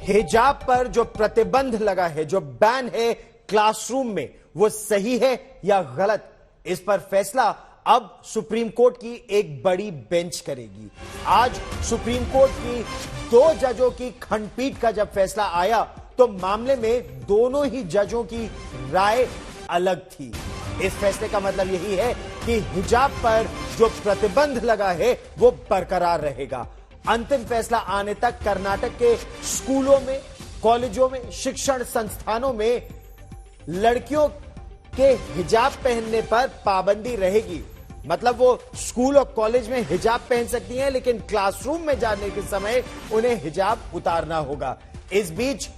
हिजाब पर जो प्रतिबंध लगा है, जो बैन है क्लासरूम में, वो सही है या गलत, इस पर फैसला अब सुप्रीम कोर्ट की एक बड़ी बेंच करेगी। आज सुप्रीम कोर्ट की 2 जजों की खंडपीठ का जब फैसला आया तो मामले में दोनों ही जजों की राय अलग थी। इस फैसले का मतलब यही है कि हिजाब पर जो प्रतिबंध लगा है वो बरकरार रहेगा। अंतिम फैसला आने तक कर्नाटक के स्कूलों में, कॉलेजों में, शिक्षण संस्थानों में लड़कियों के हिजाब पहनने पर पाबंदी रहेगी। मतलब वो स्कूल और कॉलेज में हिजाब पहन सकती हैं, लेकिन क्लासरूम में जाने के समय उन्हें हिजाब उतारना होगा। इस बीच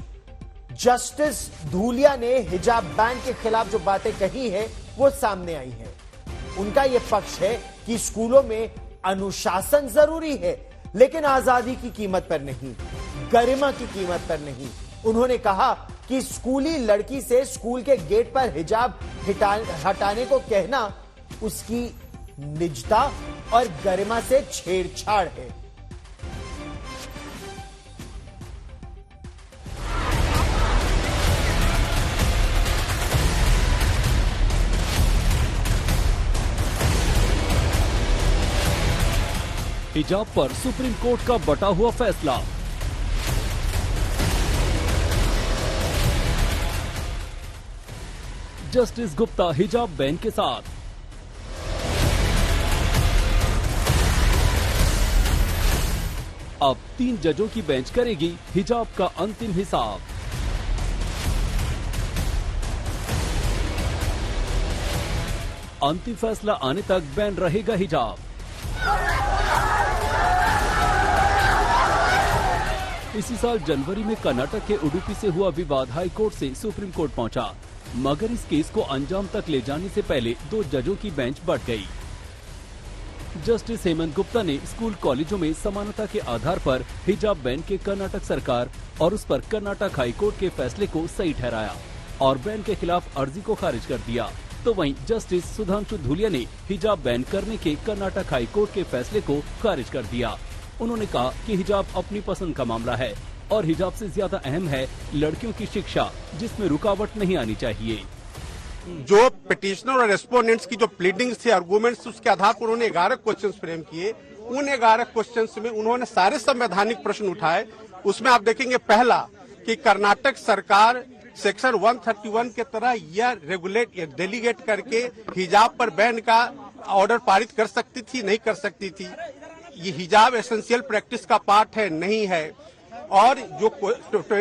जस्टिस धूलिया ने हिजाब बैन के खिलाफ जो बातें कही है वो सामने आई है। उनका यह पक्ष है कि स्कूलों में अनुशासन जरूरी है, लेकिन आजादी की कीमत पर नहीं, गरिमा की कीमत पर नहीं। उन्होंने कहा कि स्कूली लड़की से स्कूल के गेट पर हिजाब हटाने को कहना उसकी निजता और गरिमा से छेड़छाड़ है। हिजाब पर सुप्रीम कोर्ट का बटा हुआ फैसला। जस्टिस गुप्ता हिजाब बैन के साथ। अब 3 जजों की बेंच करेगी हिजाब का अंतिम हिसाब। अंतिम फैसला आने तक बैन रहेगा हिजाब। इसी साल जनवरी में कर्नाटक के उडुपी से हुआ विवाद हाई कोर्ट से सुप्रीम कोर्ट पहुंचा, मगर इस केस को अंजाम तक ले जाने से पहले 2 जजों की बेंच बढ़ गई। जस्टिस हेमंत गुप्ता ने स्कूल कॉलेजों में समानता के आधार पर हिजाब बैन के कर्नाटक सरकार और उस पर कर्नाटक हाई कोर्ट के फैसले को सही ठहराया और बैन के खिलाफ अर्जी को खारिज कर दिया। तो वहीं जस्टिस सुधांशु धूलिया ने हिजाब बैन करने के कर्नाटक हाई कोर्ट के फैसले को खारिज कर दिया। उन्होंने कहा कि हिजाब अपनी पसंद का मामला है और हिजाब से ज्यादा अहम है लड़कियों की शिक्षा, जिसमें रुकावट नहीं आनी चाहिए। जो पिटिशनर और रेस्पोंडेंट्स की जो प्लीडिंग्स थी, आर्गुमेंट्स, उसके आधार पर उन्होंने 11 क्वेश्चंस फ्रेम किए। उन 11 क्वेश्चंस में उन्होंने सारे संवैधानिक प्रश्न उठाए। उसमें आप देखेंगे पहला कि कर्नाटक सरकार सेक्शन 131 के तरह यह रेगुलेट या डेलीगेट करके हिजाब पर बैन का ऑर्डर पारित कर सकती थी, नहीं कर सकती थी। ये हिजाब एसेंशियल प्रैक्टिस का पार्ट है, नहीं है। और जो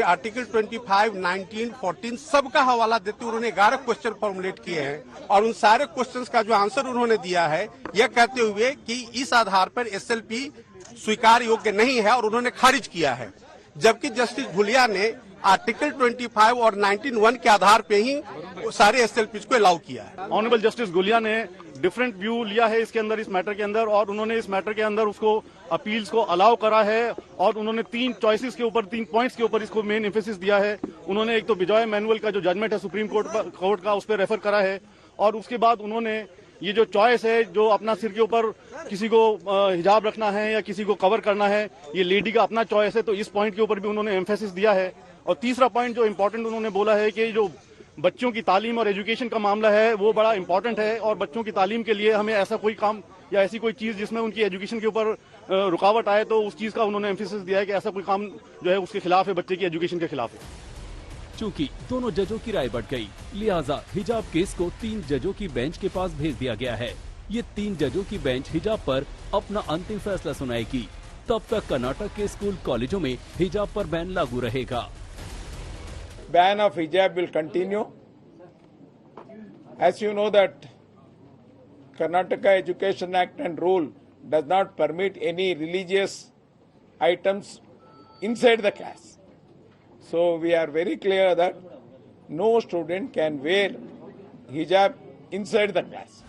आर्टिकल 25, 19, 14 सबका हवाला देते उन्होंने 11 क्वेश्चन फॉर्मुलेट किए हैं और उन सारे क्वेश्चंस का जो आंसर उन्होंने दिया है यह कहते हुए कि इस आधार पर एसएलपी स्वीकार योग्य नहीं है और उन्होंने खारिज किया है। जबकि जस्टिस धूलिया ने आर्टिकल 25 और 19(1) के आधार पे ही सारे एसएलपीज को अलाउ किया है। ऑनरेबल जस्टिस धूलिया ने डिफरेंट व्यू लिया है इसके अंदर, इस मैटर के अंदर, और उन्होंने इस मैटर के अंदर उसको अपील्स को अलाउ करा है और उन्होंने 3 चॉइसेस के ऊपर, 3 पॉइंट्स के ऊपर इसको मेन एम्फेसिस दिया है। उन्होंने एक तो बिजॉय मैनुअल का जो जजमेंट है सुप्रीम कोर्ट का, उस पर रेफर करा है और उसके बाद उन्होंने ये जो चॉइस है, जो अपना सिर के ऊपर किसी को हिजाब रखना है या किसी को कवर करना है, ये लेडी का अपना चॉइस है, तो इस पॉइंट के ऊपर भी उन्होंने एम्फेसिस दिया है। और तीसरा पॉइंट जो इम्पोर्टेंट उन्होंने बोला है कि जो बच्चों की तालीम और एजुकेशन का मामला है वो बड़ा इंपॉर्टेंट है और बच्चों की तालीम के लिए हमें ऐसा कोई काम या ऐसी कोई चीज जिसमें उनकी एजुकेशन के ऊपर रुकावट आए, तो उस चीज का उन्होंने एम्फेसिस दिया है कि ऐसा कोई काम जो है उसके खिलाफ है, बच्चे की एजुकेशन के खिलाफ है। चूंकि दोनों जजों की राय बढ़ गई, लिहाजा हिजाब केस को 3 जजों की बेंच के पास भेज दिया गया है। ये 3 जजों की बेंच हिजाब पर अपना अंतिम फैसला सुनाएगी। तब तक कर्नाटक के स्कूल कॉलेजों में हिजाब पर बैन लागू रहेगा। Ban of hijab will continue. As you know that Karnataka Education Act and rule does not permit any religious items inside the class. So we are very clear that no student can wear hijab inside the class.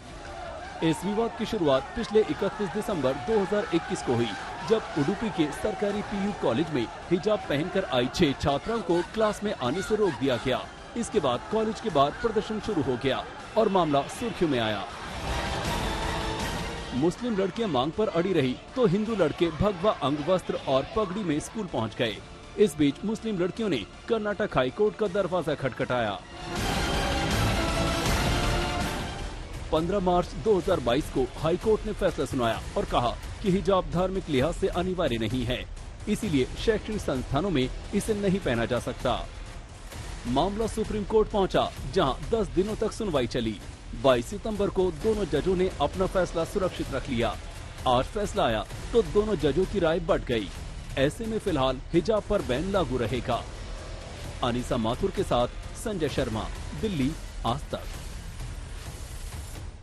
इस विवाद की शुरुआत पिछले 31 दिसंबर 2021 को हुई, जब उडुपी के सरकारी पीयू कॉलेज में हिजाब पहनकर आई 6 छात्राओं को क्लास में आने से रोक दिया गया। इसके बाद कॉलेज के बाहर प्रदर्शन शुरू हो गया और मामला सुर्खियों में आया। मुस्लिम लड़कियां मांग पर अड़ी रही तो हिंदू लड़के भगवा अंगवस्त्र और पगड़ी में स्कूल पहुंच गए। इस बीच मुस्लिम लड़कियों ने कर्नाटक हाईकोर्ट का दरवाजा खटखटाया। 15 मार्च 2022 को हाईकोर्ट ने फैसला सुनाया और कहा कि हिजाब धार्मिक लिहाज से अनिवार्य नहीं है, इसीलिए शैक्षणिक संस्थानों में इसे नहीं पहना जा सकता। मामला सुप्रीम कोर्ट पहुंचा, जहां 10 दिनों तक सुनवाई चली। 22 सितंबर को दोनों जजों ने अपना फैसला सुरक्षित रख लिया। आज फैसला आया तो दोनों जजों की राय बढ़ गई। ऐसे में फिलहाल हिजाब पर बैन लागू रहेगा। अनीसा माथुर के साथ संजय शर्मा, दिल्ली, आज तक।